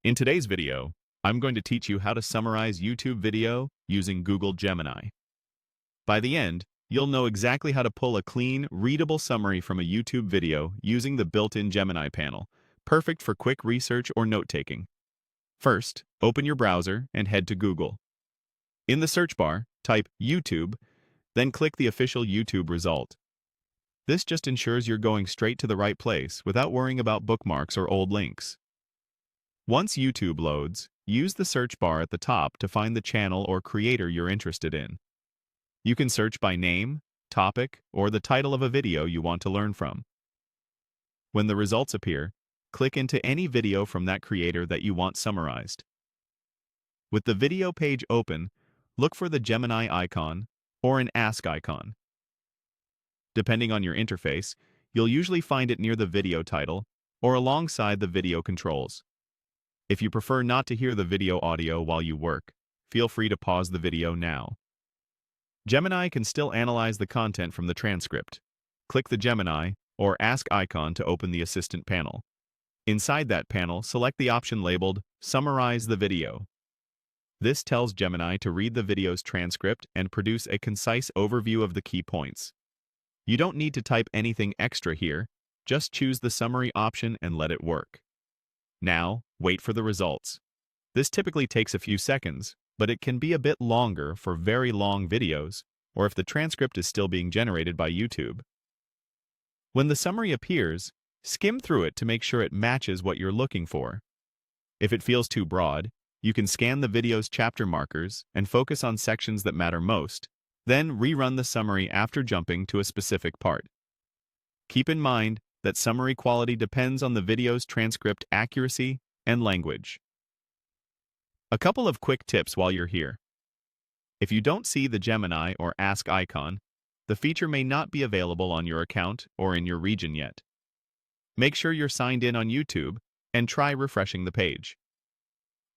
In today's video, I'm going to teach you how to summarize YouTube video using Google Gemini. By the end, you'll know exactly how to pull a clean, readable summary from a YouTube video using the built-in Gemini panel, perfect for quick research or note-taking. First, open your browser and head to Google. In the search bar, type YouTube, then click the official YouTube result. This just ensures you're going straight to the right place without worrying about bookmarks or old links. Once YouTube loads, use the search bar at the top to find the channel or creator you're interested in. You can search by name, topic, or the title of a video you want to learn from. When the results appear, click into any video from that creator that you want summarized. With the video page open, look for the Gemini icon or an Ask icon. Depending on your interface, you'll usually find it near the video title or alongside the video controls. If you prefer not to hear the video audio while you work, feel free to pause the video now. Gemini can still analyze the content from the transcript. Click the Gemini or Ask icon to open the assistant panel. Inside that panel, select the option labeled Summarize the Video. This tells Gemini to read the video's transcript and produce a concise overview of the key points. You don't need to type anything extra here, just choose the summary option and let it work. Now, wait for the results. This typically takes a few seconds, but it can be a bit longer for very long videos or if the transcript is still being generated by YouTube. When the summary appears, skim through it to make sure it matches what you're looking for. If it feels too broad, you can scan the video's chapter markers and focus on sections that matter most, then rerun the summary after jumping to a specific part. Keep in mind that summary quality depends on the video's transcript accuracy and language. A couple of quick tips while you're here. If you don't see the Gemini or Ask icon, the feature may not be available on your account or in your region yet. Make sure you're signed in on YouTube and try refreshing the page.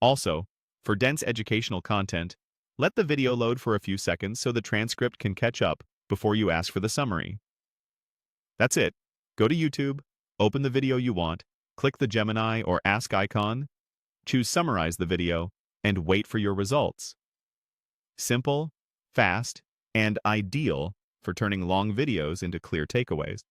Also, for dense educational content, let the video load for a few seconds so the transcript can catch up before you ask for the summary. That's it. Go to YouTube, open the video you want, click the Gemini or Ask icon, choose Summarize the Video, and wait for your results. Simple, fast, and ideal for turning long videos into clear takeaways.